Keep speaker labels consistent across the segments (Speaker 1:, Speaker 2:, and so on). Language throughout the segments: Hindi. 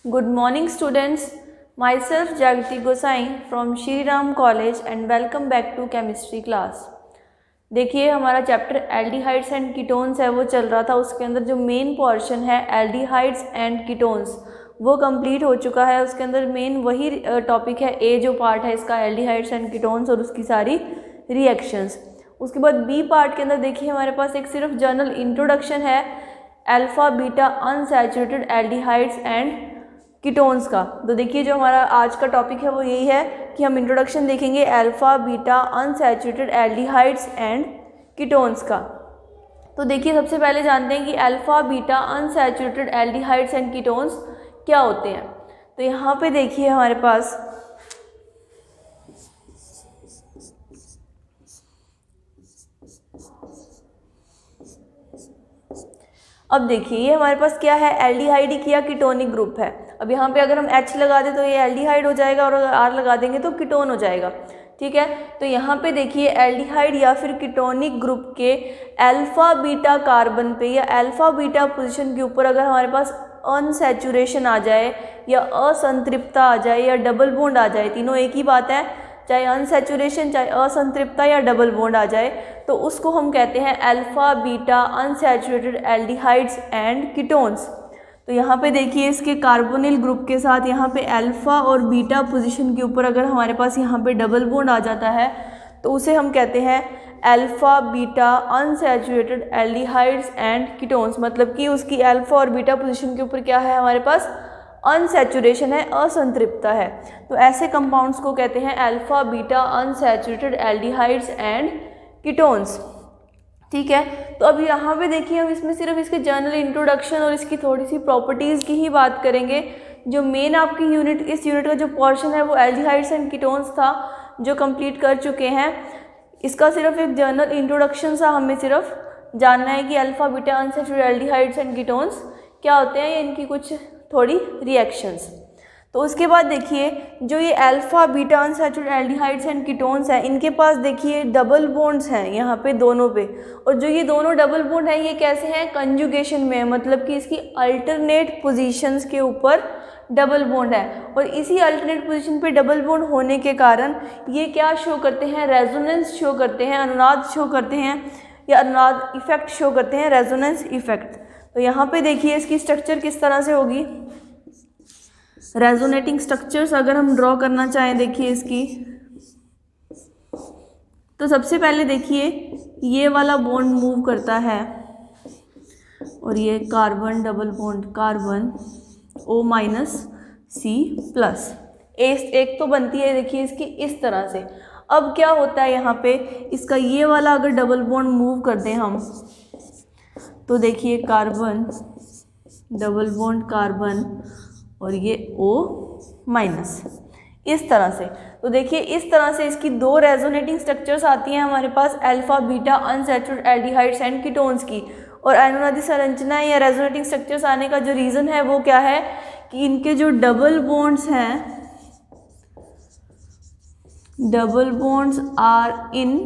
Speaker 1: Good morning students. Myself Jagati Gosai from Shri Ram College and welcome back to chemistry class. देखिए हमारा चैप्टर एल्डिहाइड्स एंड कीटोन्स है वो चल रहा था। उसके अंदर जो मेन पोर्शन है एल्डिहाइड्स एंड कीटोन्स वो कंप्लीट हो चुका है। उसके अंदर मेन वही टॉपिक है, ए जो पार्ट है इसका एल्डिहाइड्स एंड कीटोन्स और उसकी सारी रिएक्शंस। उसके बाद बी पार्ट के अंदर देखिए हमारे पास एक सिर्फ जनरल इंट्रोडक्शन है alpha beta unsaturated aldehydes and ketones का। तो देखिए जो हमारा आज का टॉपिक है वो यही है कि हम इंट्रोडक्शन देखेंगे alpha beta unsaturated aldehydes and ketones का। तो देखिए सबसे पहले जानते हैं कि alpha beta unsaturated aldehydes and ketones क्या होते हैं। तो यहाँ पे देखिए हमारे पास अब देखिए ये हमारे पास क्या है, एल्डिहाइड या कीटोनिक ग्रुप है। अब यहाँ पे अगर हम H लगा दें तो ये एल्डिहाइड हो जाएगा और अगर R लगा देंगे तो कीटोन हो जाएगा। ठीक है, तो यहाँ पे देखिए एल्डिहाइड या फिर कीटोनिक ग्रुप के अल्फा बीटा कार्बन पे या अल्फा बीटा पोजीशन के ऊपर अगर हमारे पास अनसैचुरेशन आ जाए या असंतृप्तता आ जाए या डबल बॉन्ड आ जाए, तीनों एक ही बात है, चाहे अनसैचुरेशन चाहे असंतृप्तता या डबल बॉन्ड आ जाए, तो उसको हम कहते हैं alpha beta unsaturated aldehydes and ketones. तो यहाँ पे देखिए इसके कार्बोनिल ग्रुप के साथ यहाँ पे अल्फा और बीटा पोजीशन के ऊपर अगर हमारे पास यहाँ पे डबल बॉन्ड आ जाता है तो उसे हम कहते हैं alpha beta unsaturated aldehydes and ketones. मतलब कि उसकी अल्फा और बीटा पोजीशन के ऊपर क्या है, हमारे पास अनसैचुरेशन है, असंतृप्तता है। तो ऐसे कंपाउंड्स को कहते हैं alpha beta unsaturated aldehydes and ketones. ठीक है, तो अब यहाँ पे देखिए हम इसमें सिर्फ इसके जनरल इंट्रोडक्शन और इसकी थोड़ी सी प्रॉपर्टीज़ की ही बात करेंगे। जो मेन आपकी यूनिट, इस यूनिट का जो पोर्शन है वो एल्डिहाइड्स एंड कीटोन्स था जो कंप्लीट कर चुके हैं। इसका सिर्फ एक जनरल इंट्रोडक्शन सा हमें सिर्फ जानना है कि alpha beta unsaturated aldehydes and ketones क्या होते हैं, इनकी कुछ थोड़ी रिएक्शंस। तो उसके बाद देखिए जो ये alpha beta unsaturated aldehydes and ketones हैं, इनके पास देखिए डबल बॉन्ड्स हैं यहाँ पे दोनों पे, और जो ये दोनों डबल बॉन्ड हैं ये कैसे हैं, कंजुगेशन में है। मतलब कि इसकी अल्टरनेट पोजीशंस के ऊपर डबल बॉन्ड है और इसी अल्टरनेट पोजीशन पे डबल बॉन्ड होने के कारण ये क्या शो करते हैं, रेजोनेंस शो करते हैं, अनुनाद शो करते हैं या अनुनाद इफेक्ट शो करते हैं, रेजोनेंस इफेक्ट। तो यहाँ पे देखिए इसकी स्ट्रक्चर किस तरह से होगी, रेजोनेटिंग स्ट्रक्चर्स अगर हम ड्रॉ करना चाहें देखिए इसकी, तो सबसे पहले देखिए ये वाला बॉन्ड मूव करता है और ये carbon double bond carbon O-C+, एक तो बनती है देखिए इसकी इस तरह से। अब क्या होता है यहाँ पे, इसका ये वाला अगर डबल बॉन्ड मूव कर दें हम तो देखिए कार्बन डबल बॉन्ड कार्बन और ये O- इस तरह से। तो देखिए इस तरह से इसकी दो रेजोनेटिंग स्ट्रक्चर्स आती हैं हमारे पास alpha beta unsaturated aldehydes and ketones की। और अनुनादी संरचनाएं या रेजोनेटिंग स्ट्रक्चर्स आने का जो रीज़न है वो क्या है कि इनके जो डबल बॉन्ड्स हैं, double bonds are in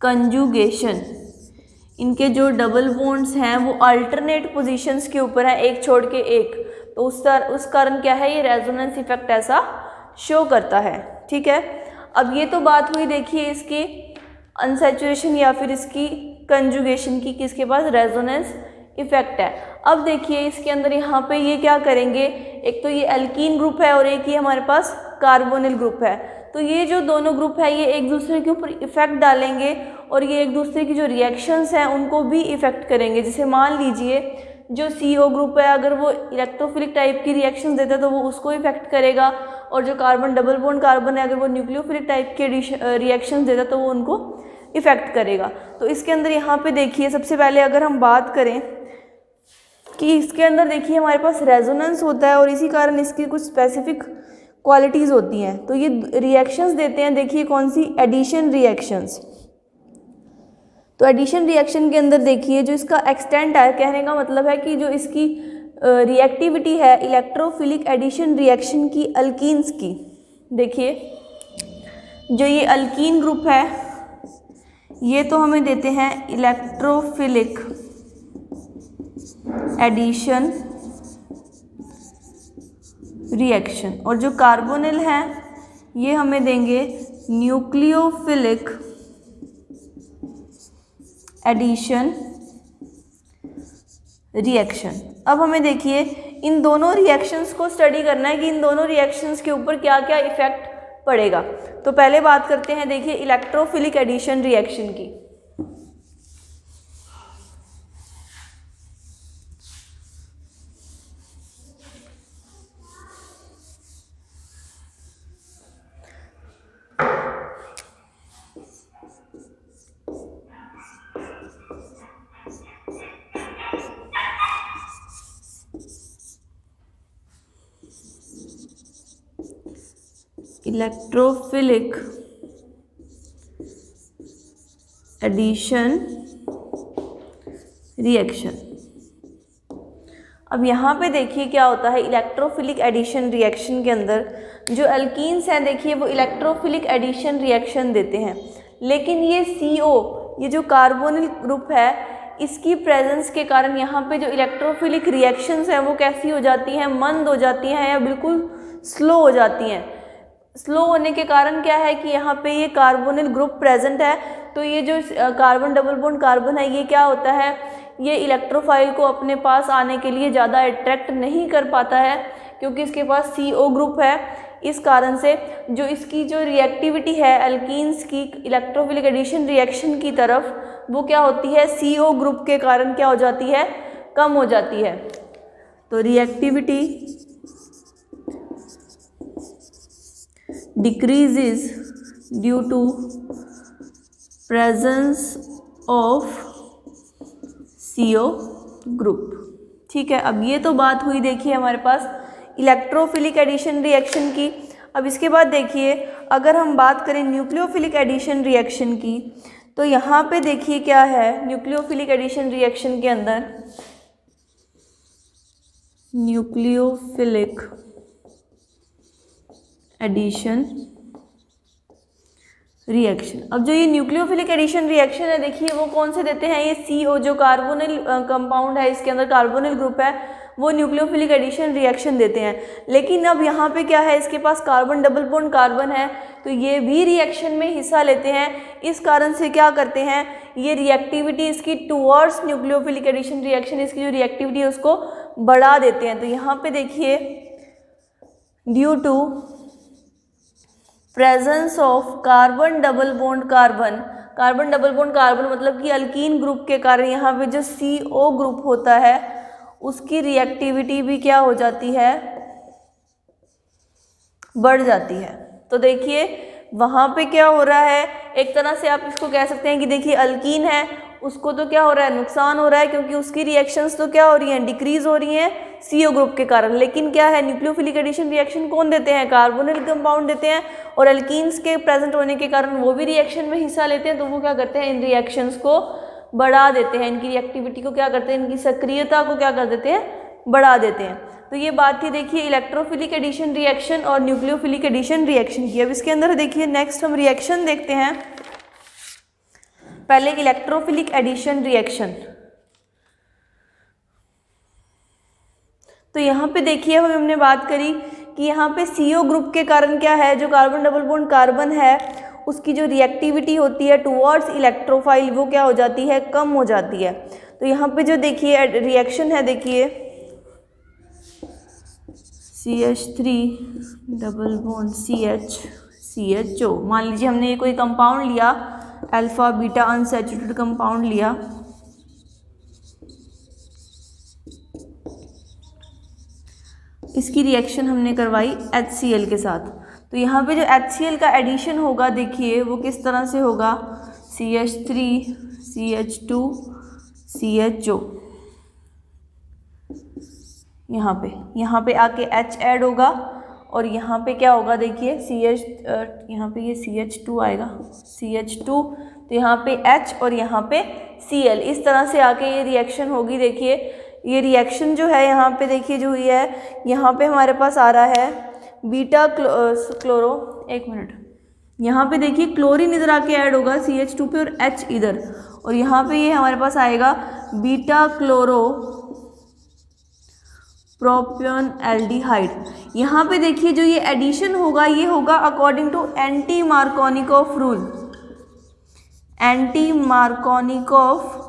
Speaker 1: conjugation. इनके जो डबल बॉन्ड्स हैं वो अल्टरनेट पोजीशंस के ऊपर हैं, एक छोड़ के एक। तो उस कारण क्या है, ये रेजोनेंस इफेक्ट ऐसा शो करता है। ठीक है, अब ये तो बात हुई देखिए इसकी अनसैचुरेशन या फिर इसकी कंजुगेशन की, किसके पास रेजोनेंस इफेक्ट है। अब देखिए इसके अंदर यहाँ पे ये क्या करेंगे, एक तो ये एल्कीन ग्रुप है और एक ही हमारे पास कार्बोनिल ग्रुप है। तो ये जो दोनों ग्रुप है ये एक दूसरे के ऊपर इफेक्ट डालेंगे और ये एक दूसरे की जो रिएक्शंस हैं उनको भी इफेक्ट करेंगे। जैसे मान लीजिए जो CO ग्रुप है अगर वो इलेक्ट्रोफिलिक टाइप की रिएक्शंस देता है तो वो उसको इफेक्ट करेगा, और जो कार्बन डबल बॉन्ड कार्बन है अगर वो न्यूक्लियोफिलिक टाइप के रिएक्शंस देता है तो वो उनको इफेक्ट करेगा। तो इसके अंदर यहाँ पे देखिए सबसे पहले अगर हम बात करें कि इसके अंदर देखिए हमारे पास रेजोनेंस होता है और इसी कारण इसकी कुछ स्पेसिफिक क्वालिटीज़ होती हैं। तो ये रिएक्शंस देते हैं, देखिए कौन सी, एडिशन रिएक्शंस। तो एडिशन रिएक्शन के अंदर देखिए जो इसका एक्सटेंट है, कहने का मतलब है कि जो इसकी रिएक्टिविटी है इलेक्ट्रोफिलिक एडिशन रिएक्शन की अल्कीन्स की। देखिए जो ये अल्कीन ग्रुप है ये तो हमें देते हैं इलेक्ट्रोफिलिक एडिशन रिएक्शन, और जो कार्बोनिल है ये हमें देंगे न्यूक्लियोफिलिक एडिशन रिएक्शन। अब हमें देखिए इन दोनों रिएक्शंस को स्टडी करना है कि इन दोनों रिएक्शंस के ऊपर क्या क्या इफेक्ट पड़ेगा। तो पहले बात करते हैं देखिए इलेक्ट्रोफिलिक एडिशन रिएक्शन की। Electrophilic addition reaction. अब यहाँ पे देखिए क्या होता है इलेक्ट्रोफिलिक एडिशन रिएक्शन के अंदर जो अल्कीन्स हैं देखिए वो इलेक्ट्रोफिलिक एडिशन रिएक्शन देते हैं, लेकिन ये CO ये जो कार्बोनिल ग्रुप है इसकी प्रेजेंस के कारण यहाँ पे जो इलेक्ट्रोफिलिक रिएक्शंस हैं वो कैसी हो जाती हैं, मंद हो जाती हैं या बिल्कुल स्लो हो जाती हैं। स्लो होने के कारण क्या है कि यहाँ पे ये कार्बोनिल ग्रुप प्रेजेंट है, तो ये जो कार्बन डबल बॉन्ड कार्बन है ये क्या होता है, ये इलेक्ट्रोफाइल को अपने पास आने के लिए ज़्यादा अट्रैक्ट नहीं कर पाता है क्योंकि इसके पास CO ग्रुप है। इस कारण से जो इसकी जो रिएक्टिविटी है अल्कीन्स की इलेक्ट्रोफिलिक एडिशन रिएक्शन की तरफ वो क्या होती है CO ग्रुप के कारण क्या हो जाती है, कम हो जाती है। तो reactivity decreases due to presence of CO group. ठीक है, अब ये तो बात हुई देखिए हमारे पास इलेक्ट्रोफिलिक एडिशन रिएक्शन की। अब इसके बाद देखिए अगर हम बात करें न्यूक्लियोफिलिक एडिशन रिएक्शन की, तो यहाँ पे देखिए क्या है न्यूक्लियोफिलिक एडिशन रिएक्शन के अंदर न्यूक्लियोफिलिक एडिशन रिएक्शन। अब जो ये न्यूक्लियोफिलिक एडिशन रिएक्शन है देखिए वो कौन से देते हैं, ये CO जो कार्बोनिल कंपाउंड है इसके अंदर कार्बोनिल ग्रुप है वो न्यूक्लियोफिलिक एडिशन रिएक्शन देते हैं। लेकिन अब यहाँ पे क्या है इसके पास कार्बन डबल बॉन्ड कार्बन है तो ये भी रिएक्शन में हिस्सा लेते हैं। इस कारण से क्या करते हैं ये रिएक्टिविटी इसकी टुवर्ड्स न्यूक्लियोफिलिक एडिशन रिएक्शन इसकी जो रिएक्टिविटी है उसको बढ़ा देते हैं। तो यहाँ पे देखिए due to presence of carbon double bond carbon, carbon double bond carbon मतलब कि अल्कीन ग्रुप के कारण यहाँ पे जो CO ग्रुप होता है उसकी रिएक्टिविटी भी क्या हो जाती है, बढ़ जाती है। तो देखिए वहाँ पे क्या हो रहा है, एक तरह से आप इसको कह सकते हैं कि देखिए अल्कीन है उसको तो क्या हो रहा है, नुकसान हो रहा है क्योंकि उसकी रिएक्शंस तो क्या हो रही हैं, डिक्रीज हो रही हैं CO ग्रुप के कारण। लेकिन क्या है न्यूक्लियोफिलिक एडिशन रिएक्शन कौन देते हैं, कार्बोनिल कंपाउंड देते हैं, और अल्कीन्स के प्रेजेंट होने के कारण वो भी रिएक्शन में हिस्सा लेते हैं। तो वो क्या करते हैं इन रिएक्शंस को बढ़ा देते हैं, इनकी रिएक्टिविटी को क्या करते हैं, इनकी सक्रियता को क्या कर देते हैं, बढ़ा देते हैं। तो ये बात थी देखिए इलेक्ट्रोफिलिक एडिशन रिएक्शन और न्यूक्लियोफिलिक एडिशन रिएक्शन की। अब इसके अंदर देखिए नेक्स्ट हम रिएक्शन देखते हैं। पहले इलेक्ट्रोफिलिक एडिशन रिएक्शन, तो यहाँ पे देखिए हमने बात करी कि यहाँ पे CO ग्रुप के कारण क्या है, जो कार्बन डबल बॉन्ड कार्बन है उसकी जो रिएक्टिविटी होती है टुवर्ड्स इलेक्ट्रोफाइल वो क्या हो जाती है, कम हो जाती है। तो यहाँ पे जो देखिए रिएक्शन है देखिए CH3 डबल बॉन्ड CHO, मान लीजिए हमने ये कोई कंपाउंड लिया अल्फा बीटा अनसैचुरेटेड कंपाउंड लिया, इसकी रिएक्शन हमने करवाई HCl के साथ। तो यहाँ पे जो HCl का एडिशन होगा देखिए वो किस तरह से होगा, CH3 CH2 CHO, यहाँ पे आके H ऐड होगा और यहाँ पे क्या होगा देखिए यहाँ पे ये CH2 आएगा CH2, तो यहाँ पे H और यहाँ पे Cl, इस तरह से आके ये रिएक्शन होगी। देखिए ये रिएक्शन जो है यहाँ पे देखिए जो हुई है, यहाँ पे हमारे पास आ रहा है बीटा क्लोरो, एक मिनट, यहाँ पे देखिए क्लोरीन इधर आके ऐड होगा CH2 पे और H इधर, और यहाँ पे ये हमारे पास आएगा बीटा क्लोरो प्रोपियोन एल्डिहाइड। यहाँ पे देखिए जो ये एडिशन होगा ये होगा according to anti Markovnikov rule. Anti Markovnikov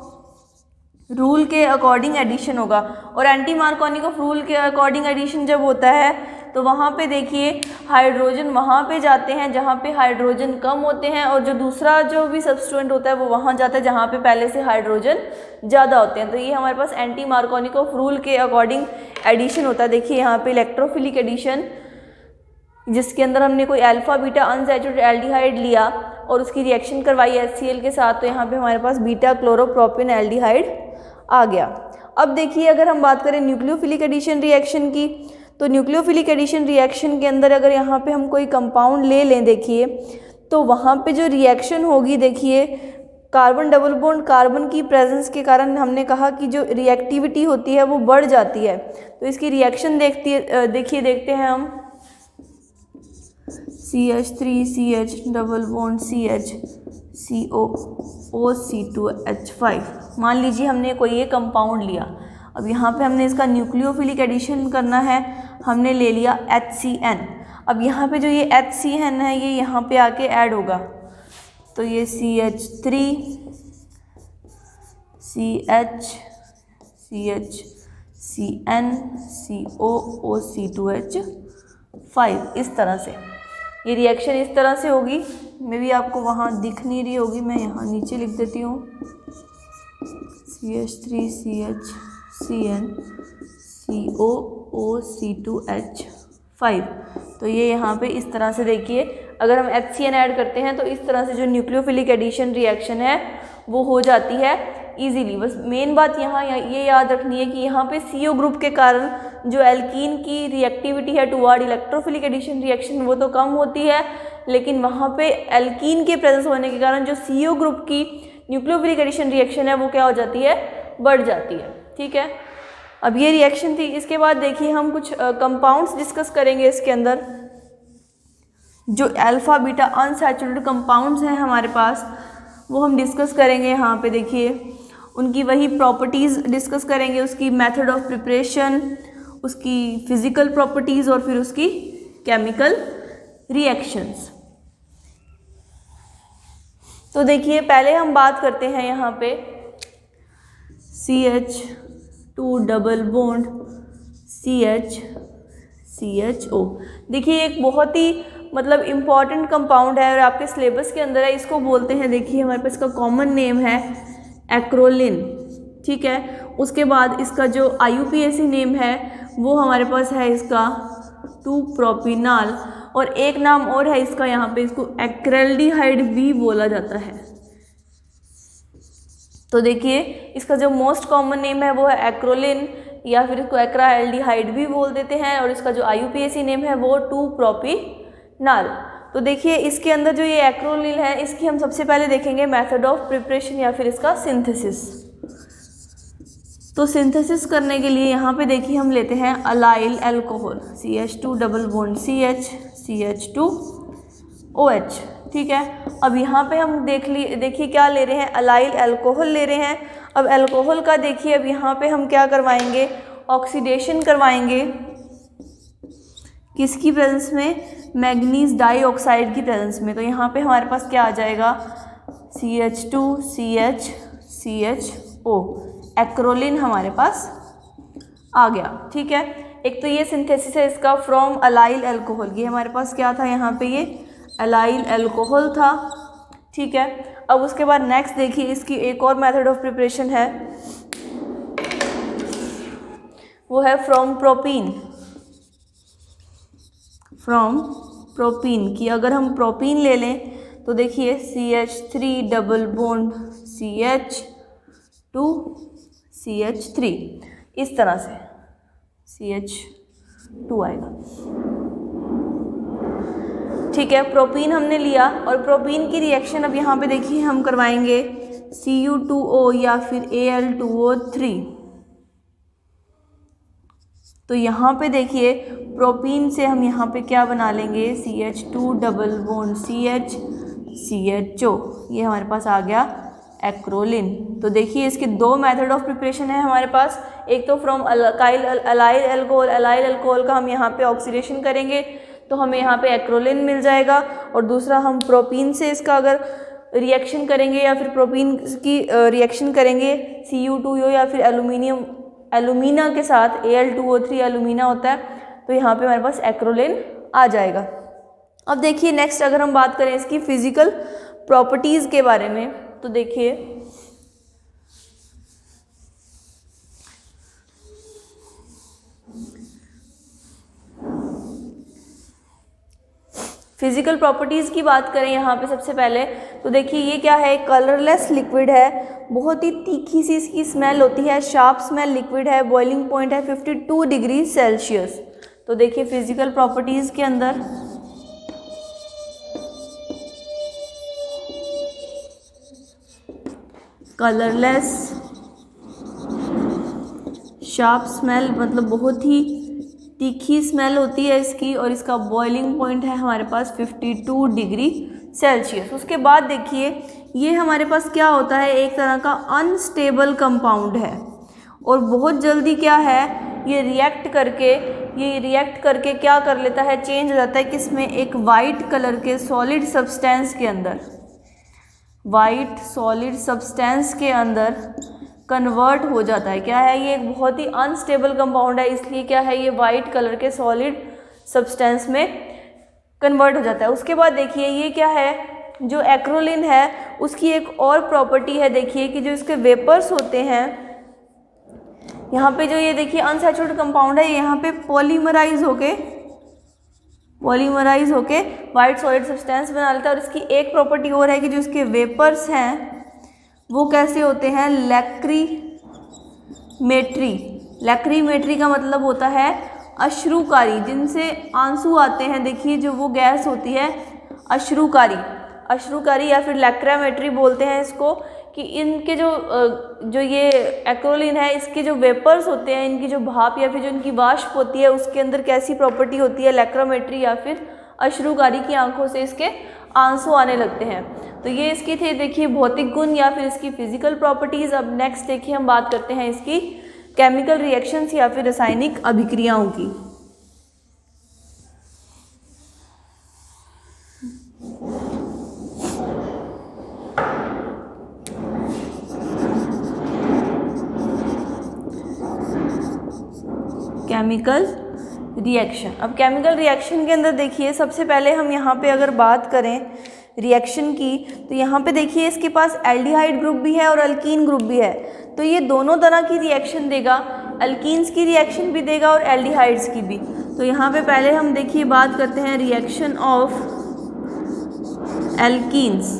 Speaker 1: rule के अकॉर्डिंग एडिशन होगा, और एंटी मार्कोनिकॉफ रूल के अकॉर्डिंग एडिशन जब होता है तो वहाँ पे देखिए हाइड्रोजन वहाँ पे जाते हैं जहाँ पे हाइड्रोजन कम होते हैं, और जो दूसरा जो भी सब्स्टिट्यूएंट होता है वो वहाँ जाता है जहाँ पे पहले से हाइड्रोजन ज़्यादा होते हैं। तो ये हमारे पास एंटी मार्कोनिकॉफ रूल के अकॉर्डिंग एडिशन होता है। देखिए यहाँ पे इलेक्ट्रोफिलिक एडिशन, जिसके अंदर हमने कोई अल्फा बीटा अनसैचुरेटेड एल्डिहाइड लिया और उसकी रिएक्शन करवाई HCl के साथ, तो यहाँ पे हमारे पास बीटा क्लोरोप्रोपिन एल्डिहाइड आ गया। अब देखिए अगर हम बात करें न्यूक्लियोफिलिक एडिशन रिएक्शन की, तो न्यूक्लियोफिलिक एडिशन रिएक्शन के अंदर अगर यहाँ पे हम कोई कंपाउंड ले लें देखिए, तो वहाँ पे जो रिएक्शन होगी देखिए कार्बन डबल बॉन्ड कार्बन की प्रेजेंस के कारण हमने कहा कि जो रिएक्टिविटी होती है वो बढ़ जाती है। तो इसकी रिएक्शन देखते हैं हम CH3CH double bond CH COOC2H5। मान लीजिए हमने कोई ये कंपाउंड लिया, अब यहाँ पे हमने इसका न्यूक्लियोफिलिक एडिशन करना है, हमने ले लिया HCN। अब यहाँ पे जो ये HCN है ये यहाँ पे आके ऐड होगा, तो ये CH3 CH CH CN COOC2H5। इस तरह से ये रिएक्शन इस तरह से होगी। मे भी आपको वहाँ दिख नहीं रही होगी, मैं यहाँ नीचे लिख देती हूँ CH3 CH CN COOC2H5। तो ये यहाँ पे इस तरह से देखिए अगर हम HCN ऐड करते हैं तो इस तरह से जो न्यूक्लियोफिलिक एडिशन रिएक्शन है वो हो जाती है इजीली। बस मेन बात यहाँ ये याद रखनी है कि यहाँ पे CO ग्रुप के कारण जो एल्कीन की रिएक्टिविटी है टुवर्ड इलेक्ट्रोफिलिक एडिशन रिएक्शन वो तो कम होती है, लेकिन वहाँ पे एल्कीन के प्रेजेंस होने के कारण जो CO ग्रुप की न्यूक्लियोफिलिक एडिशन रिएक्शन है वो क्या हो जाती है, बढ़ जाती है। ठीक है, अब ये रिएक्शन थी। इसके बाद देखिए हम कुछ कंपाउंड्स डिस्कस करेंगे। इसके अंदर जो अल्फा बीटा अनसैचुरेटेड कंपाउंड्स हैं हमारे पास वो हम डिस्कस करेंगे। यहाँ पे देखिए उनकी वही प्रॉपर्टीज़ डिस्कस करेंगे, उसकी मेथड ऑफ प्रिपरेशन, उसकी फिजिकल प्रॉपर्टीज़ और फिर उसकी केमिकल रिएक्शंस। तो देखिए पहले हम बात करते हैं यहाँ पे CH2 डबल बॉन्ड CHO। देखिए एक बहुत ही मतलब इम्पॉर्टेंट कंपाउंड है और आपके सिलेबस के अंदर है। इसको बोलते हैं, देखिए हमारे पास इसका कॉमन नेम है एक्रोलिन। ठीक है, उसके बाद इसका जो IUPAC नेम है वो हमारे पास है इसका 2-प्रोपिनॉल, और एक नाम और है इसका, यहाँ पे इसको एक्रेल्डिहाइड भी बोला जाता है। तो देखिए इसका जो मोस्ट कॉमन नेम है वो है एक्रोलिन, या फिर इसको एक्राएल्डिहाइड भी बोल देते हैं, और इसका जो IUPAC नेम है वो 2-प्रोपिनॉल। तो देखिए इसके अंदर जो ये एक्रोलिन है इसकी हम सबसे पहले देखेंगे मेथड ऑफ प्रिपरेशन या फिर इसका सिंथेसिस। तो सिंथेसिस करने के लिए यहाँ पे देखिए हम लेते हैं allyl alcohol CH2 double bond CH CH2OH। ठीक है, अब यहाँ पे हम देखिए क्या ले रहे हैं, अलाइल अल्कोहल ले रहे हैं। अब अल्कोहल का देखिए अब यहाँ पे हम क्या करवाएंगे, ऑक्सीडेशन करवाएंगे। किसकी प्रेजेंस में, मैग्नीज डाइऑक्साइड की प्रेजेंस में। तो यहाँ पे हमारे पास क्या आ जाएगा CH2 CH CHO, एक्रोलिन हमारे पास आ गया। ठीक है, एक तो ये सिंथेसिस है इसका फ्रॉम अलाइल अल्कोहल। ये हमारे पास क्या था, यहाँ पे ये अलाइल अल्कोहल था। ठीक है, अब उसके बाद नेक्स्ट देखिए इसकी एक और मेथड ऑफ प्रिपरेशन है, वो है फ्रॉम प्रोपीन। फ्रॉम प्रोपीन की अगर हम प्रोपीन ले लें तो देखिए CH3 double bond CH2 CH3, इस तरह से CH2 आएगा। ठीक है, प्रोपीन हमने लिया और प्रोपीन की रिएक्शन अब यहाँ पे देखिए हम करवाएंगे Cu2O या फिर Al2O3। तो यहाँ पे देखिए प्रोपीन से हम यहाँ पे क्या बना लेंगे, CH2 double bond CH CHO, ये हमारे पास आ गया एक्रोलिन। तो देखिए इसके दो मेथड ऑफ प्रिपरेशन है हमारे पास, एक तो फ्रॉम अलाइल अल्कोहल का हम यहाँ पे ऑक्सीडेशन करेंगे तो हमें यहाँ पे एक्रोलिन मिल जाएगा, और दूसरा हम प्रोपीन से इसका अगर रिएक्शन करेंगे या फिर प्रोपीन की रिएक्शन करेंगे Cu2O या फिर एलुमिना के साथ Al2O3 एलुमिना होता है, तो यहाँ पे हमारे पास एक्रोलिन आ जाएगा। अब देखिए नेक्स्ट अगर हम बात करें इसकी फिजिकल प्रॉपर्टीज़ के बारे में, तो देखिए फिजिकल प्रॉपर्टीज़ की बात करें यहाँ पे सबसे पहले, तो देखिए ये क्या है, कलरलेस लिक्विड है, बहुत ही तीखी सी इसकी स्मेल होती है, शार्प स्मेल लिक्विड है, बॉइलिंग पॉइंट है 52 डिग्री सेल्सियस। तो देखिए फिजिकल प्रॉपर्टीज़ के अंदर कलरलेस, शार्प स्मेल मतलब बहुत ही तीखी स्मेल होती है इसकी, और इसका बॉइलिंग पॉइंट है हमारे पास 52 डिग्री सेल्सियस। उसके बाद देखिए ये हमारे पास क्या होता है, एक तरह का अनस्टेबल कंपाउंड है, और बहुत जल्दी क्या है ये रिएक्ट करके क्या कर लेता है, चेंज हो जाता है किसमें, एक वाइट कलर के सॉलिड सब्सटेंस के अंदर, वाइट सॉलिड सब्सटेंस के अंदर कन्वर्ट हो जाता है। क्या है ये, एक बहुत ही अनस्टेबल कंपाउंड है, इसलिए क्या है ये वाइट कलर के सॉलिड सब्सटेंस में कन्वर्ट हो जाता है। उसके बाद देखिए ये क्या है, जो एक्रोलिन है उसकी एक और प्रॉपर्टी है, देखिए कि जो इसके वेपर्स होते हैं यहाँ पे, जो ये देखिए अनसैचुरेटेड कंपाउंड है, यहाँ पे पॉलीमराइज होके वाइट सॉलिड सब्सटेंस बना लेता है। और इसकी एक प्रॉपर्टी और है कि जो इसके वेपर्स हैं वो कैसे होते हैं, लैक्रीमेट्री का मतलब होता है अश्रुकारी, जिनसे आंसू आते हैं। देखिए जो वो गैस होती है अश्रुकारी या फिर लैक्रामेट्री बोलते हैं इसको, कि इनके जो ये एक्रोलिन है इसके जो वेपर्स होते हैं, इनकी जो भाप या फिर जो इनकी वाष्प होती है उसके अंदर कैसी प्रॉपर्टी होती है, लैक्रामेट्री या फिर अश्रुकारी की आंखों से इसके आंसू आने लगते हैं। तो ये इसकी थे देखिए भौतिक गुण या फिर इसकी फिजिकल प्रॉपर्टीज़। अब नेक्स्ट देखिए हम बात करते हैं इसकी केमिकल रिएक्शंस या फिर रासायनिक अभिक्रियाओं की। केमिकल रिएक्शन, अब केमिकल रिएक्शन के अंदर देखिए सबसे पहले हम यहाँ पे अगर बात करें रिएक्शन की, तो यहाँ पे देखिए इसके पास एल्डिहाइड ग्रुप भी है और अल्कीन ग्रुप भी है, तो ये दोनों तरह की रिएक्शन देगा, अल्कीन्स की रिएक्शन भी देगा और एल्डिहाइड्स की भी। तो यहाँ पे पहले हम देखिए बात करते हैं रिएक्शन ऑफ एल्कीन्स।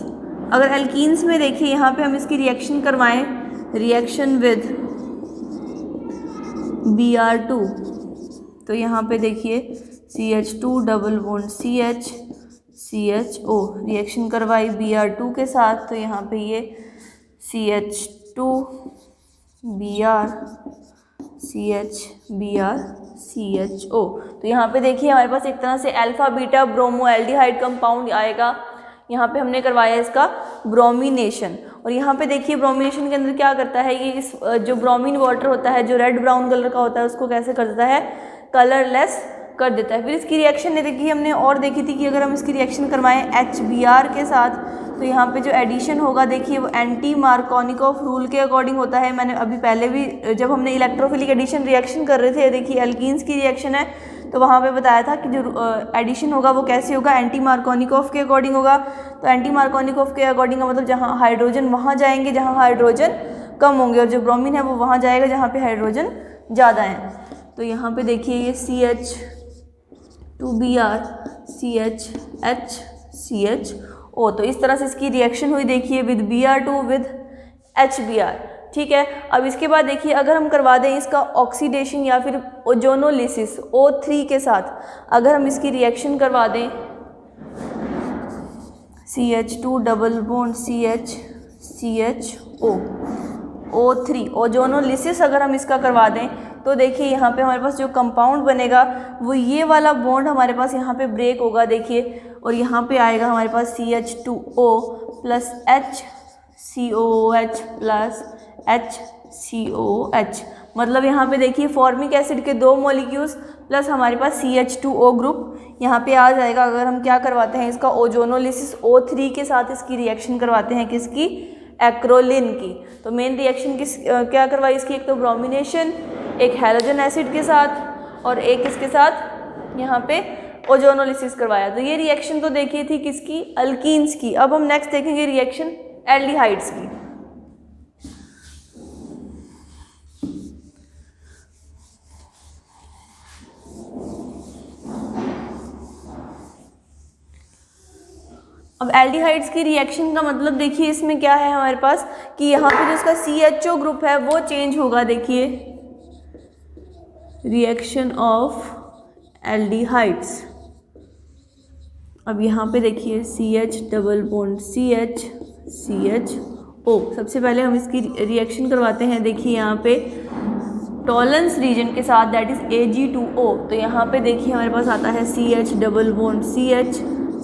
Speaker 1: अगर एल्कीन्स में देखिए यहाँ पे हम इसकी रिएक्शन करवाएं, रिएक्शन विद Br2, तो यहाँ पे देखिए CH2 double bond CHO reaction करवाई Br2 के साथ, तो यहाँ पे ये CH2 Br CHO। तो यहाँ पे देखिए हमारे पास एक तरह से alpha beta bromo aldehyde compound आएगा। यहाँ पे हमने करवाया इसका ब्रोमिनेशन, और यहाँ पे देखिए ब्रोमिनेशन के अंदर क्या करता है ये, इस जो ब्रोमीन वाटर होता है जो रेड ब्राउन कलर का होता है उसको कैसे कर देता है, कलरलेस कर देता है। फिर इसकी रिएक्शन ने देखी हमने और देखी थी कि अगर हम इसकी रिएक्शन करवाएं HBr के साथ, तो यहाँ पे जो एडिशन होगा देखिए वो एंटी मार्कोनिकॉफ रूल के अकॉर्डिंग होता है। मैंने अभी पहले भी जब हमने इलेक्ट्रोफिलिक एडिशन रिएक्शन कर रहे थे, देखिए एल्कीन्स की रिएक्शन है, तो वहाँ पे बताया था कि जो एडिशन होगा वो कैसे होगा, एंटी मार्कोनिकॉफ के अकॉर्डिंग होगा। तो एंटी मार्कोनिकॉफ के अकॉर्डिंग का मतलब जहाँ हाइड्रोजन वहाँ जाएंगे जहाँ हाइड्रोजन कम होंगे, और जो ब्रोमीन है वो वहाँ जाएगा जहाँ पे हाइड्रोजन ज़्यादा है। तो यहाँ पे देखिए ये CH2Br CHO, तो इस तरह से इसकी रिएक्शन हुई देखिए विद Br2 विद HBr। ठीक है, अब इसके बाद देखिए अगर हम करवा दें इसका ऑक्सीडेशन या फिर ओजोनोलिसिस O3 के साथ, अगर हम इसकी रिएक्शन करवा दें CH2 double bond CHO O3 ozonolysis अगर हम इसका करवा दें, तो देखिए यहाँ पे हमारे पास जो कंपाउंड बनेगा वो ये वाला बॉन्ड हमारे पाच यहाँ पे ब्रेक होगा देखिए, और यहाँ पे आएगा हमारे पास CH2O plus HCOOH plus HCOH, मतलब यहाँ पे देखिए फॉर्मिक एसिड के 2 मॉलिक्यूल्स प्लस हमारे पास CH2O ग्रुप यहाँ पे आ जाएगा। अगर हम क्या करवाते हैं इसका ओजोनोलिसिस O3 के साथ इसकी रिएक्शन करवाते हैं, किसकी, एक्रोलिन की। तो मेन रिएक्शन क्या करवाई इसकी, एक तो ब्रोमिनेशन, एक हैलोजन एसिड के साथ और एक इसके साथ यहाँ पे ओजोनोलिसिस करवाया। तो ये रिएक्शन तो देखी थी किसकी, अल्कीन्स की। अब हम नेक्स्ट देखेंगे रिएक्शन एल्डिहाइड्स की। अब एल्डिहाइड्स की रिएक्शन का मतलब देखिए इसमें क्या है हमारे पास कि यहाँ पे जो इसका CHO ग्रुप है वो चेंज होगा। देखिए रिएक्शन ऑफ एल्डिहाइड्स। अब यहाँ पे देखिए CH double bond CH CHO। सबसे पहले हम इसकी रिएक्शन करवाते हैं। देखिए यहाँ पे टॉलेंस रीजन के साथ, दैट इज Ag2O। तो यहाँ पे देखिए हमारे पास आता है CH double bond CH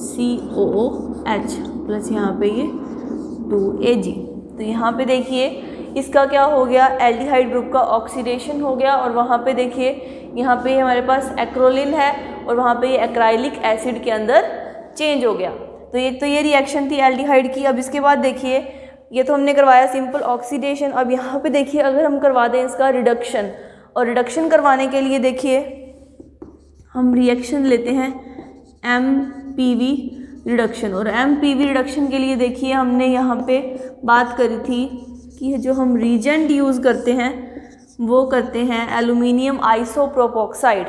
Speaker 1: COOH plus यहाँ पे ये 2Ag। तो यहाँ पे देखिए इसका क्या हो गया, एल्डिहाइड ग्रुप का ऑक्सीडेशन हो गया। और वहाँ पे देखिए यहाँ पे हमारे पास एक्रोलिन है और वहाँ पे ये एक्राइलिक एसिड के अंदर चेंज हो गया। तो ये रिएक्शन थी एल्डिहाइड की। अब इसके बाद देखिए ये तो हमने करवाया सिंपल ऑक्सीडेशन। अब यहाँ पे देखिए अगर हम करवा दें इसका रिडक्शन, और रिडक्शन करवाने के लिए देखिए हम रिएक्शन लेते हैं MPV रिडक्शन। और MPV रिडक्शन के लिए देखिए हमने यहाँ पे बात करी थी कि जो हम रीजेंट यूज़ करते हैं वो करते हैं एल्यूमिनियम आइसोप्रोपोक्साइड।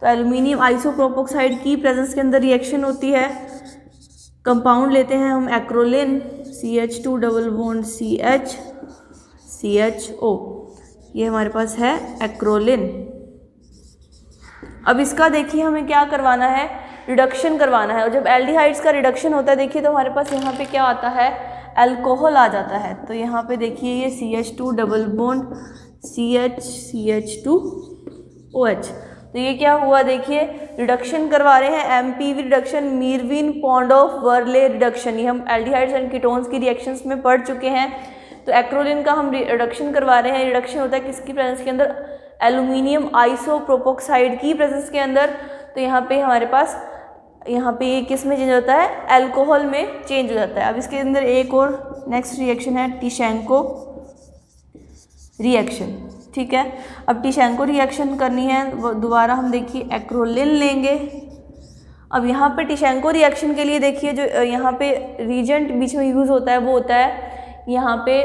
Speaker 1: तो एल्यूमिनियम आइसोप्रोपोक्साइड की प्रेजेंस के अंदर रिएक्शन होती है। कंपाउंड लेते हैं हम acrolein CH2 double bond CH CHO। ये हमारे पास है एक्रोलिन। अब इसका देखिए हमें क्या करवाना है, रिडक्शन करवाना है। और जब एल्डिहाइड्स का रिडक्शन होता है देखिए तो हमारे पास यहाँ पे क्या आता है, अल्कोहल आ जाता है। तो यहाँ पे देखिए ये CH2 double bond CH CH2OH। तो ये क्या हुआ, देखिए रिडक्शन करवा रहे हैं MPV रिडक्शन, मीरविन पॉन्डोफ वर्ले रिडक्शन। ये हम एल्डिहाइड्स एंड कीटोन्स की रिएक्शंस में पढ़ चुके हैं। तो एक्रोलिन का हम रिडक्शन करवा रहे हैं। रिडक्शन होता है किसकी प्रेजेंस के अंदर, एल्यूमिनियम आइसोप्रोपोक्साइड की प्रेजेंस के अंदर। तो यहाँ पे हमारे पास यहाँ पे ये किस में चेंज होता है, अल्कोहल में चेंज हो जाता है। अब इसके अंदर एक और नेक्स्ट रिएक्शन है टिशेंको रिएक्शन। ठीक है, अब टिशेंको रिएक्शन करनी है दोबारा हम देखिए एक्रोलिन लेंगे। अब यहाँ पे टिशेंको रिएक्शन के लिए देखिए जो यहाँ पे रीजेंट बीच में यूज़ होता है वो होता है यहाँ पे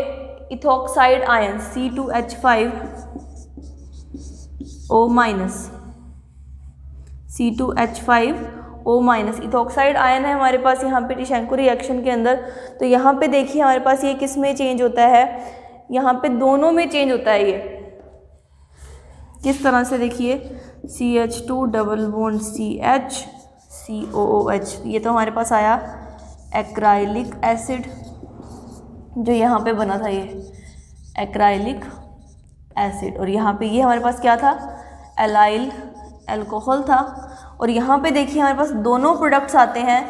Speaker 1: ethoxide ion C2H5O-, ethoxide ion है हमारे पास यहाँ पे टिशेंको रिएक्शन के अंदर। तो यहाँ पे देखिए हमारे पास ये किस में चेंज होता है, यहाँ पे दोनों में चेंज होता है। ये किस तरह से, देखिए CH2 double bond CH COOH। ये तो हमारे पास आया एक्राइलिक एसिड, जो यहाँ पे बना था ये एक्राइलिक एसिड। और यहाँ पे ये हमारे पास क्या था, एलाइल अल्कोहल था। और यहाँ पे देखिए हमारे पास दोनों प्रोडक्ट्स आते हैं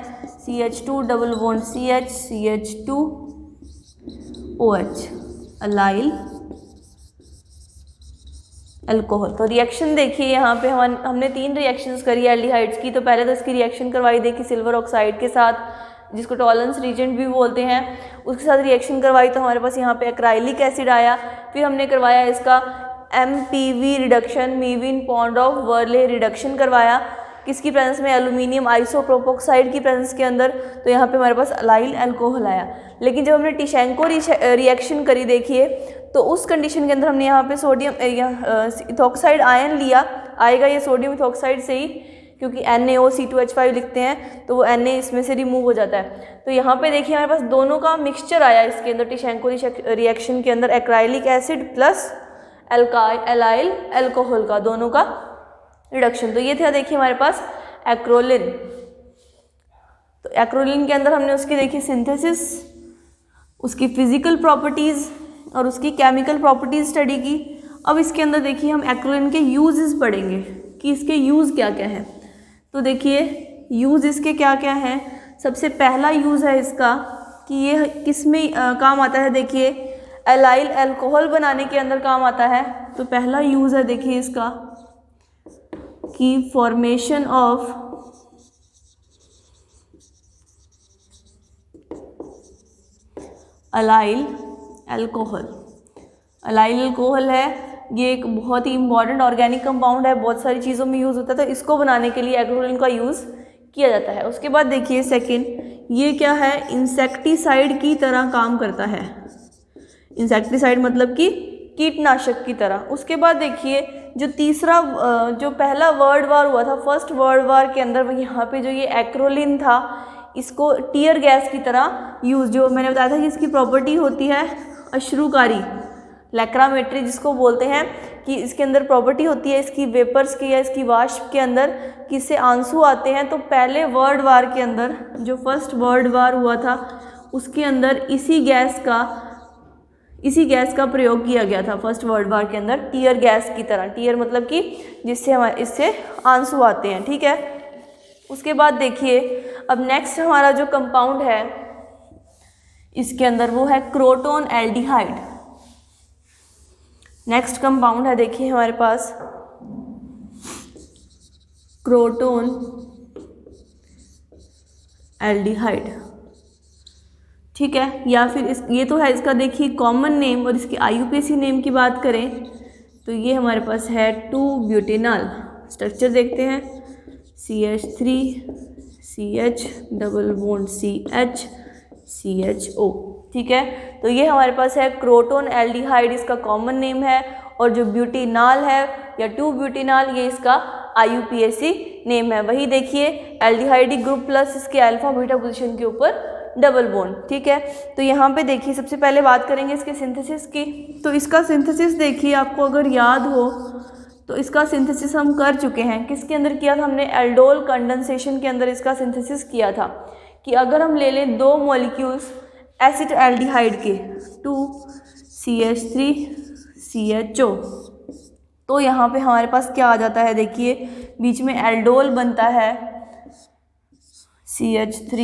Speaker 1: CH2 double bond CH CH2OH, allyl alcohol. तो रिएक्शन देखिए यहाँ पे हमने 3 रिएक्शंस करी एल्डिहाइड्स की। तो पहले तो इसकी रिएक्शन करवाई देखी सिल्वर ऑक्साइड के साथ, जिसको टॉलेंस रीजेंट भी बोलते हैं, उसके साथ रिएक्शन करवाई। तो हमारे पास यहाँ पे एक्राइलिक एसिड आया। फिर हमने करवाया इसका MPV रिडक्शन, मीविन पॉन्डोफ वर्ले रिडक्शन करवाया, किसकी प्रेजेंस में, एल्यूमिनियम आइसोप्रोपोक्साइड की प्रेजेंस के अंदर। तो यहाँ पे हमारे पास एलाइल अल्कोहल आया। लेकिन जब हमने टिशेंको रिएक्शन करी देखिए तो उस कंडीशन के अंदर हमने यहाँ पे सोडियम इथॉक्साइड आयन लिया, आएगा ये सोडियम इथॉक्साइड से ही, क्योंकि NaOC2H5 लिखते हैं तो वो Na इसमें से रिमूव हो जाता है। तो यहाँ पे देखिए हमारे पास दोनों का मिक्सचर आया इसके अंदर, टिशेंको रिएक्शन के अंदर acrylic acid plus allyl alcohol का, दोनों का रिडक्शन। तो ये था देखिए हमारे पास एक्रोलिन। तो एक्रोलिन के अंदर हमने उसकी देखी सिंथेसिस, उसकी फिजिकल प्रॉपर्टीज़ और उसकी केमिकल प्रॉपर्टीज़ स्टडी की। अब इसके अंदर देखिए हम एक्रोलिन के यूजेस पढ़ेंगे कि इसके यूज़ क्या क्या हैं। तो देखिए यूज़ इसके क्या क्या हैं। सबसे पहला यूज़ है इसका कि ये किस में काम आता है, देखिए एलाइल अल्कोहल बनाने के अंदर काम आता है। तो पहला यूज़ है देखिए इसका कि formation of allyl alcohol. Allyl alcohol है, ये एक बहुत ही इंपॉर्टेंट ऑर्गेनिक कंपाउंड है, बहुत सारी चीज़ों में यूज़ होता है, तो इसको बनाने के लिए एग्रोलिन का यूज़ किया जाता है। उसके बाद देखिए सेकंड, ये क्या है, इंसेक्टिसाइड की तरह काम करता है। इंसेक्टिसाइड मतलब कि कीटनाशक की तरह। उसके बाद देखिए जो तीसरा जो पहला वर्ल्ड वार हुआ था, फर्स्ट वर्ल्ड वार के अंदर यहाँ पे जो ये एक्रोलिन था, इसको टीयर गैस की तरह यूज़, जो मैंने बताया था कि इसकी प्रॉपर्टी होती है अश्रुकारी, लैक्रामेट्री जिसको बोलते हैं, कि इसके अंदर प्रॉपर्टी होती है इसकी वेपर्स की या इसकी वाष्प के अंदर कि इससे आंसू आते हैं। तो पहले वर्ल्ड वार के अंदर, जो फर्स्ट वर्ल्ड वार हुआ था, उसके अंदर इसी गैस का प्रयोग किया गया था फर्स्ट वर्ल्ड वार के अंदर, टीयर गैस की तरह। टीयर मतलब कि जिससे हमारे इससे आंसू आते हैं, ठीक है। उसके बाद देखिए अब नेक्स्ट हमारा जो कंपाउंड है इसके अंदर वो है क्रोटोन एल्डिहाइड। नेक्स्ट कंपाउंड है देखिए हमारे पास क्रोटोन एल्डिहाइड, ठीक है। या फिर ये तो है इसका देखिए कॉमन नेम, और इसकी IUPAC नेम की बात करें तो ये हमारे पास है 2-ब्यूटेनॉल। स्ट्रक्चर देखते हैं, CH3 CH double bond CH CHO, ठीक है। तो ये हमारे पास है क्रोटोन एल्डिहाइड, इसका कॉमन नेम है, और जो ब्यूटेनॉल है या 2-ब्यूटेनॉल ये इसका IUPAC नेम है। वही देखिए एल्डिहाइडिक ग्रुप प्लस इसके अल्फा बीटा पोजीशन के ऊपर डबल बॉन्ड, ठीक है। तो यहाँ पे देखिए सबसे पहले बात करेंगे इसके सिंथेसिस की। तो इसका सिंथेसिस देखिए आपको अगर याद हो तो इसका सिंथेसिस हम कर चुके हैं। किसके अंदर किया था हमने, एल्डोल कंडेंसेशन के अंदर इसका सिंथेसिस किया था। कि अगर हम ले लें दो मॉलिक्यूल्स एसिड एल्डिहाइड के 2CH3 CHO, तो यहाँ पे हमारे पास क्या आ जाता है, देखिए बीच में एल्डोल बनता है CH3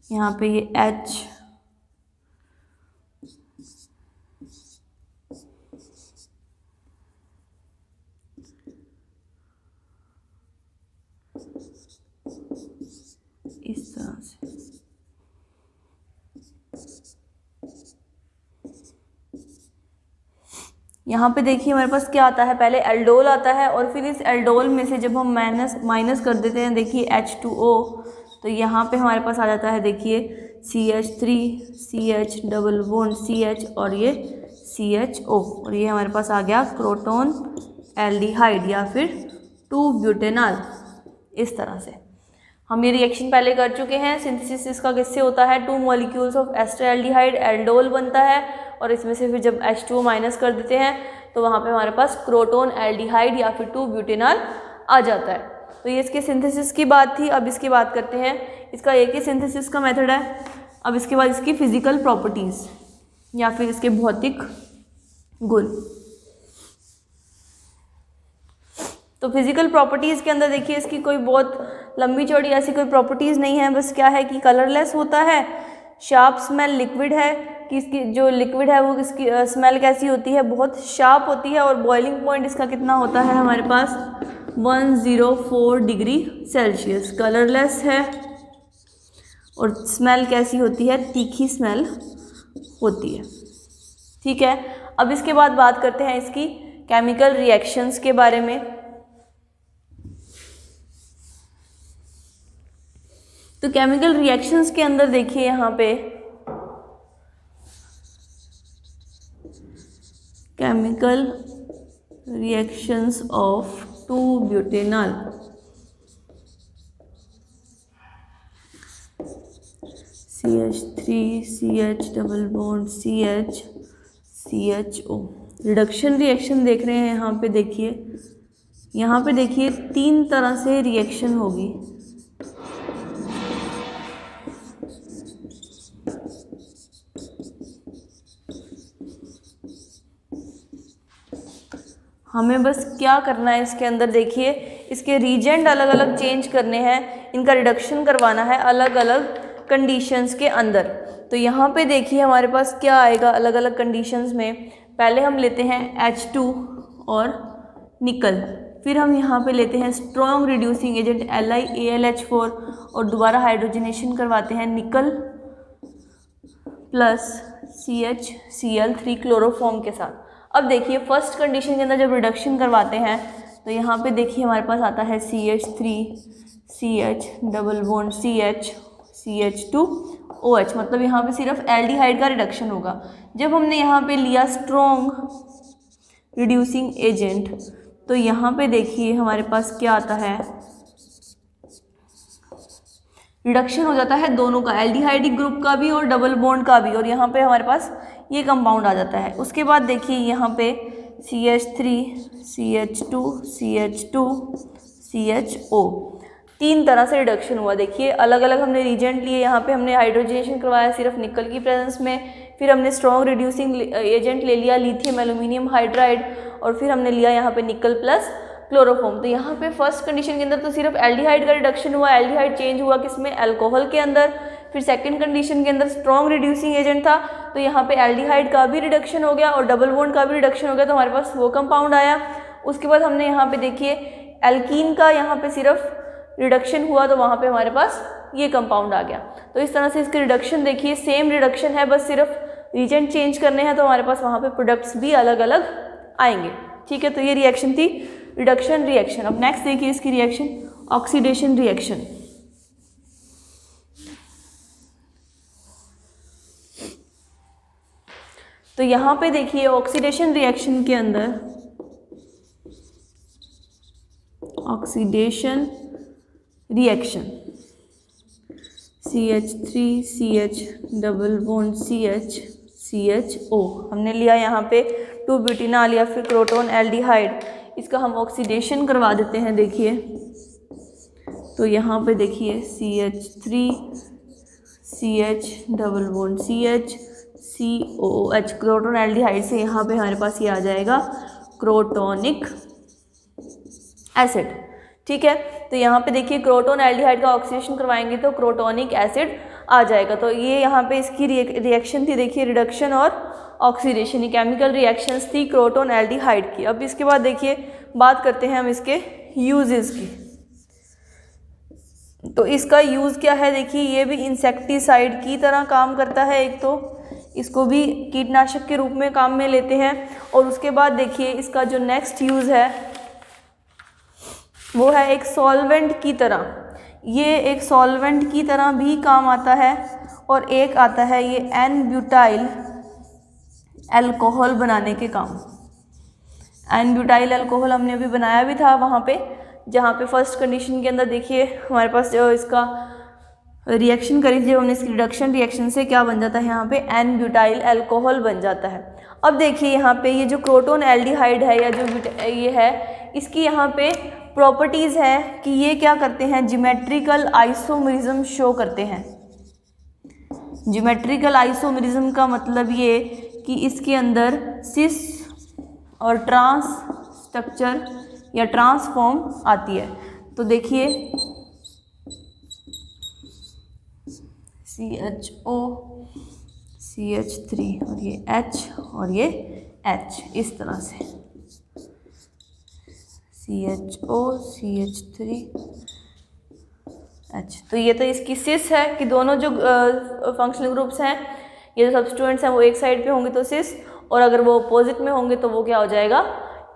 Speaker 1: यहाँ पे ये H, इस तरह से। यहाँ पे देखिए हमारे पास क्या आता है, पहले एल्डोल आता है और फिर इस एल्डोल में से जब हम माइनस कर देते हैं देखिए H2O, तो यहाँ पे हमारे पास आ जाता है देखिए CH3 CH double bond CH और ये CHO, और ये हमारे पास आ गया क्रोटोन एल्डिहाइड या फिर 2-ब्यूटेनॉल। इस तरह से हम ये रिएक्शन पहले कर चुके हैं। सिंथेसिस इसका किससे होता है, 2 molecules of acetaldehyde, aldol बनता है, और इसमें से फिर जब H2O माइनस कर देते हैं तो वहाँ पे हमारे पास क्रोटोन एल्डिहाइड या फिर 2-ब्यूटेनॉल आ जाता है। तो ये इसके सिंथेसिस की बात थी। अब इसकी बात करते हैं, इसका एक ही सिंथेसिस का मेथड है। अब इसके बाद इसकी फिजिकल प्रॉपर्टीज़ या फिर इसके भौतिक गुण। तो फिजिकल प्रॉपर्टीज़ के अंदर देखिए इसकी कोई बहुत लंबी चौड़ी ऐसी कोई प्रॉपर्टीज़ नहीं है, बस क्या है कि कलरलेस होता है, शार्प स्मेल, लिक्विड है कि इसकी जो लिक्विड है वो इसकी स्मेल कैसी होती है, बहुत शार्प होती है, और बॉइलिंग पॉइंट इसका कितना होता है हमारे पास 104 डिग्री सेल्सियस। कलरलेस है और स्मेल कैसी होती है, तीखी स्मेल होती है, ठीक है। अब इसके बाद बात करते हैं इसकी केमिकल रिएक्शंस के बारे में। तो केमिकल रिएक्शंस के अंदर देखिए यहाँ पे chemical reactions of two butenol, CH3 CH double bond CH CHO। Reduction reaction देख रहे हैं यहाँ पे देखिए 3 तरह से रिएक्शन होगी। हमें बस क्या करना है इसके अंदर, देखिए इसके रीजेंट अलग अलग चेंज करने हैं। इनका रिडक्शन करवाना है अलग अलग कंडीशंस के अंदर। तो यहाँ पे देखिए हमारे पास क्या आएगा अलग अलग कंडीशंस में। पहले हम लेते हैं H2 और निकल, फिर हम यहाँ पे लेते हैं स्ट्रॉन्ग रिड्यूसिंग एजेंट LiAlH4 और दोबारा हाइड्रोजनेशन करवाते हैं निकल प्लस CHCl3 क्लोरोफॉर्म के साथ। अब देखिए फर्स्ट कंडीशन के अंदर जब रिडक्शन करवाते हैं तो यहाँ पे देखिए हमारे पास आता है CH3 CH double bond CH CH2OH, मतलब यहाँ पे सिर्फ एल्डिहाइड का रिडक्शन होगा। जब हमने यहाँ पे लिया स्ट्रॉन्ग रिड्यूसिंग एजेंट तो यहाँ पे देखिए हमारे पास क्या आता है, रिडक्शन हो जाता है दोनों का, एल्डिहाइडिक ग्रुप का भी और डबल बॉन्ड का भी, और यहाँ पे हमारे पास ये कंपाउंड आ जाता है। उसके बाद देखिए यहाँ पे CH3 CH2 CH2 CHO, 3 तरह से रिडक्शन हुआ। देखिए अलग अलग हमने रीजेंट लिए, यहाँ पे हमने हाइड्रोजनेशन करवाया सिर्फ निकल की प्रेजेंस में, फिर हमने स्ट्रॉन्ग रिड्यूसिंग एजेंट ले लिया लिथियम एल्यूमिनियम हाइड्राइड, और फिर हमने लिया यहाँ पे निकल प्लस क्लोरोफॉर्म। तो यहाँ पे फर्स्ट कंडीशन के अंदर तो सिर्फ एल्डिहाइड का रिडक्शन हुआ, एल्डिहाइड चेंज हुआ किसमें, अल्कोहल के अंदर। फिर सेकंड कंडीशन के अंदर स्ट्रॉन्ग रिड्यूसिंग एजेंट था तो यहाँ पे एल्डिहाइड का भी रिडक्शन हो गया और डबल बॉन्ड का भी रिडक्शन हो गया, तो हमारे पास वो कंपाउंड आया। उसके बाद हमने यहाँ पे देखिए एल्कीन का यहाँ पे सिर्फ रिडक्शन हुआ तो वहाँ पे हमारे पास ये कंपाउंड आ गया। तो इस तरह से इसके रिडक्शन देखिए सेम रिडक्शन है, बस सिर्फ रीजेंट चेंज करने हैं तो हमारे पास वहाँ पे प्रोडक्ट्स भी अलग अलग आएंगे। ठीक है, तो ये रिएक्शन थी रिडक्शन रिएक्शन। अब नेक्स्ट देखिए इसकी रिएक्शन ऑक्सीडेशन रिएक्शन। तो यहाँ पे देखिए ऑक्सीडेशन रिएक्शन के अंदर oxidation reaction CH3 CH double bond CH CHO हमने लिया, यहाँ पे 2-ब्यूटेनॉल या फिर क्रोटोन एल्डिहाइड, इसका हम ऑक्सीडेशन करवा देते हैं। देखिए तो यहाँ पे देखिए CH3 CH double bond CH COOH crotonaldehyde से यहाँ पे हमारे पास ये आ जाएगा क्रोटोनिक एसिड। ठीक है, तो यहाँ पे देखिए क्रोटोन एल्डिहाइड का ऑक्सीडेशन करवाएंगे तो क्रोटोनिक एसिड आ जाएगा। तो ये यहाँ पे इसकी रिएक्शन थी, देखिए रिडक्शन और ऑक्सीडेशन, ये केमिकल रिएक्शंस थी क्रोटोन एल्डिहाइड की। अब इसके बाद देखिए बात करते हैं हम इसके यूजेस की। तो इसका यूज़ क्या है, देखिए ये भी इंसेक्टिसाइड की तरह काम करता है, एक तो इसको भी कीटनाशक के रूप में काम में लेते हैं, और उसके बाद देखिए इसका जो नेक्स्ट यूज़ है वो है एक सॉल्वेंट की तरह, ये एक सॉल्वेंट की तरह भी काम आता है, और एक आता है ये N-ब्यूटाइल अल्कोहल बनाने के काम। N-ब्यूटाइल अल्कोहल हमने अभी बनाया भी था वहाँ पे, जहाँ पे फर्स्ट कंडीशन के अंदर देखिए हमारे पास जो इसका रिएक्शन करी थी हमने, इसकी रिडक्शन रिएक्शन से क्या बन जाता है, यहाँ पे N-ब्यूटाइल अल्कोहल बन जाता है। अब देखिए यहाँ पे ये जो क्रोटोन एल्डिहाइड है या जो ये है, इसकी यहाँ पे प्रॉपर्टीज़ है कि ये क्या करते हैं, ज्योमेट्रिकल आइसोमेरिज्म शो करते हैं। ज्योमेट्रिकल आइसोमेरिज्म का मतलब ये कि इसके अंदर सिस और ट्रांस स्ट्रक्चर या ट्रांसफॉर्म आती है। तो देखिए CHO CH3 और ये H और ये H, इस तरह से CHO CH3 H। तो ये तो इसकी सिस है कि दोनों जो फंक्शनल ग्रुप्स हैं, ये जो सब्स्टिट्यूएंट्स हैं वो एक साइड पे होंगे तो सिस, और अगर वो अपोजिट में होंगे तो वो क्या हो जाएगा,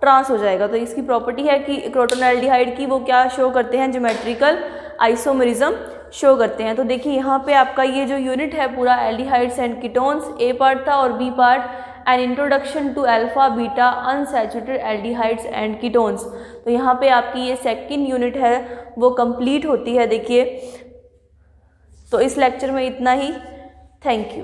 Speaker 1: ट्रांस हो जाएगा। तो इसकी प्रॉपर्टी है कि क्रोटोन एल्डिहाइड की वो क्या शो करते हैं, ज्योमेट्रिकल आइसोमेरिज्म शो करते हैं। तो देखिए यहाँ पे आपका ये जो यूनिट है पूरा aldehydes and ketones, A part था, और B part an introduction to alpha beta unsaturated aldehydes and ketones. तो यहाँ पे आपकी ये सेकंड यूनिट है वो कंप्लीट होती है। देखिए तो इस लेक्चर में इतना ही। Thank you.